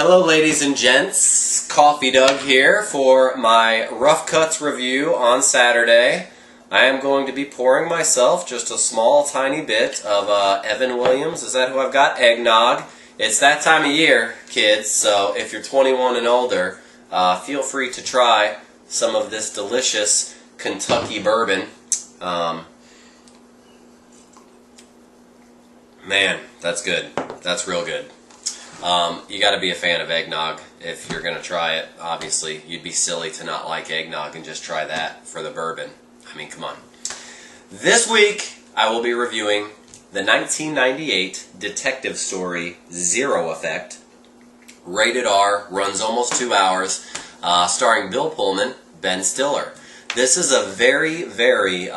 Hello ladies and gents, Coffee Doug here for my Rough Cuts review on Saturday. I am going to be pouring myself just a small tiny bit of Evan Williams. Is that who I've got? Eggnog. It's that time of year, kids, so if you're 21 and older, feel free to try some of this delicious Kentucky bourbon. Man, that's good. That's real good. You got to be a fan of eggnog if you're going to try it. Obviously, you'd be silly to not like eggnog and just try that for the bourbon. I mean, come on. This week, I will be reviewing the 1998 detective story Zero Effect. Rated R, runs almost 2 hours, starring Bill Pullman, Ben Stiller. This is a very, very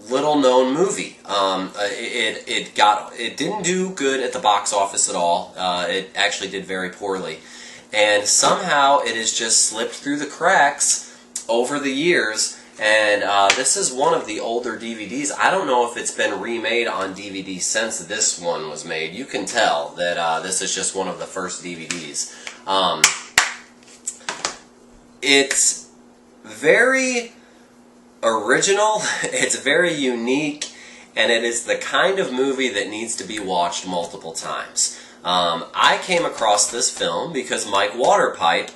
little-known movie. It didn't do good at the box office at all. It actually did very poorly, and somehow it has just slipped through the cracks over the years. And this is one of the older DVDs. I don't know if it's been remade on DVD since this one was made. You can tell that this is just one of the first DVDs. It's very original, it's very unique, and it is the kind of movie that needs to be watched multiple times. I came across this film because Mike Waterpipe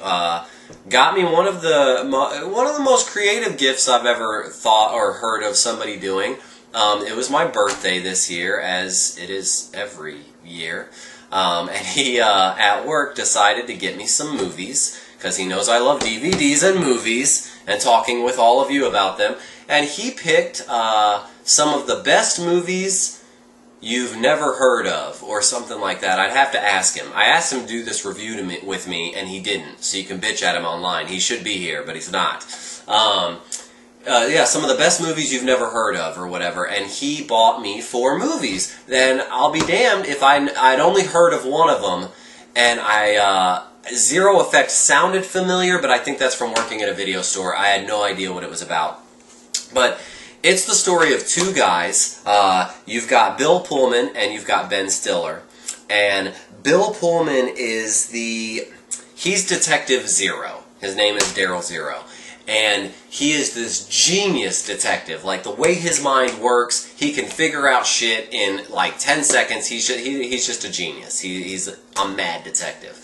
got me one of the most creative gifts I've ever thought or heard of somebody doing. It was my birthday this year, as it is every year, and he at work decided to get me some movies because he knows I love DVDs and movies and talking with all of you about them. And he picked some of the best movies you've never heard of, or something like that. I'd have to ask him. I asked him to do this review with me, and he didn't. So you can bitch at him online. He should be here, but he's not. Yeah, some of the best movies you've never heard of, or whatever. And he bought me 4 movies. Then I'll be damned if I'd only heard of one of them, and Zero Effect sounded familiar, but I think that's from working at a video store. I had no idea what it was about. But it's the story of 2 guys. You've got Bill Pullman and you've got Ben Stiller. And Bill Pullman is he's Detective Zero. His name is Daryl Zero. And he is this genius detective. Like, the way his mind works, he can figure out shit in like 10 seconds. He's just a genius. He's a mad detective.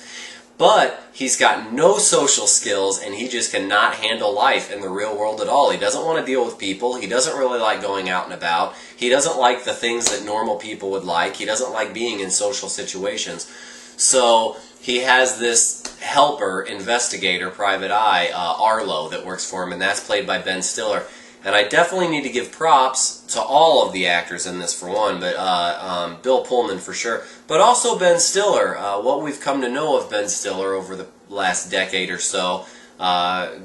But he's got no social skills, and he just cannot handle life in the real world at all. He doesn't want to deal with people. He doesn't really like going out and about. He doesn't like the things that normal people would like. He doesn't like being in social situations. So he has this helper, investigator, private eye, Arlo, that works for him, and that's played by Ben Stiller. And I definitely need to give props to all of the actors in this, for one, but Bill Pullman for sure. But also Ben Stiller. What we've come to know of Ben Stiller over the last decade or so.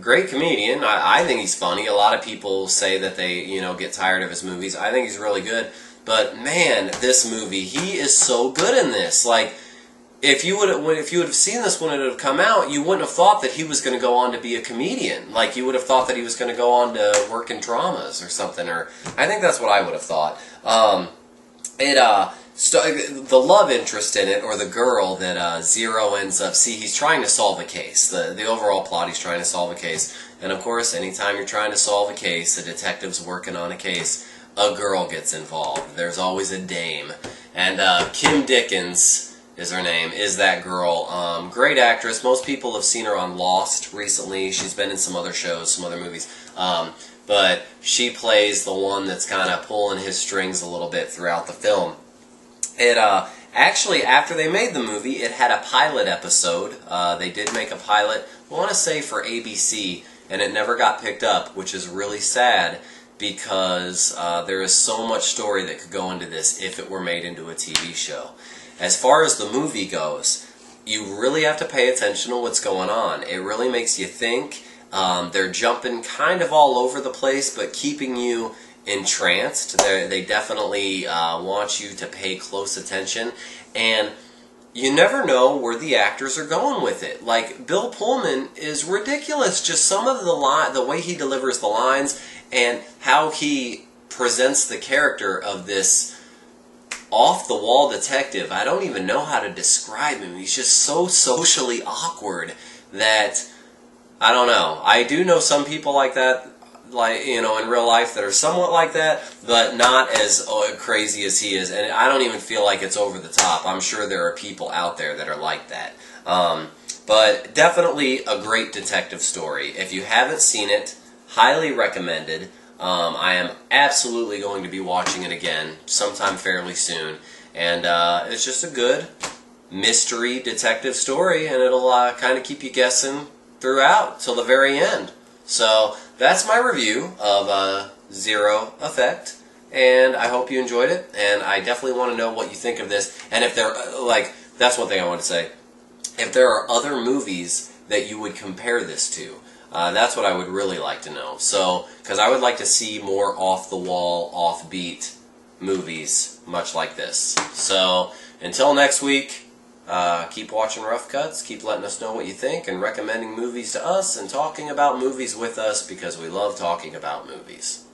Great comedian. I think he's funny. A lot of people say that they, get tired of his movies. I think he's really good. But man, this movie, he is so good in this. Like, if you would have seen this when it had come out, you wouldn't have thought that he was going to go on to be a comedian. Like, you would have thought that he was going to go on to work in dramas or something. Or I think that's what I would have thought. The love interest in it, or the girl that Zero ends up... See, he's trying to solve a case. The overall plot, he's trying to solve a case. And of course, anytime you're trying to solve a case, a detective's working on a case, a girl gets involved. There's always a dame. And Kim Dickens is her name, is that girl. Great actress. Most people have seen her on Lost recently. She's been in some other shows, some other movies. But she plays the one that's kind of pulling his strings a little bit throughout the film. It actually, after they made the movie, it had a pilot episode. They did make a pilot, I want to say for ABC, and it never got picked up, which is really sad because there is so much story that could go into this if it were made into a TV show. As far as the movie goes, you really have to pay attention to what's going on. It really makes you think. They're jumping kind of all over the place, but keeping you entranced. They definitely want you to pay close attention, and you never know where the actors are going with it. Like, Bill Pullman is ridiculous. Just some of the way he delivers the lines and how he presents the character of this off-the-wall detective. I don't even know how to describe him. He's just so socially awkward that, I don't know. I do know some people like that, like, you know, in real life that are somewhat like that, but not as crazy as he is. And I don't even feel like it's over the top. I'm sure there are people out there that are like that. But definitely a great detective story. If you haven't seen it, highly recommended. I am absolutely going to be watching it again sometime fairly soon. And it's just a good mystery detective story, and it'll kind of keep you guessing throughout till the very end. So that's my review of Zero Effect, and I hope you enjoyed it, and I definitely want to know what you think of this. And if there, that's one thing I want to say. If there are other movies that you would compare this to, that's what I would really like to know. So, because I would like to see more off-the-wall, off-beat movies much like this. So, until next week, keep watching Rough Cuts, keep letting us know what you think, and recommending movies to us, and talking about movies with us, because we love talking about movies.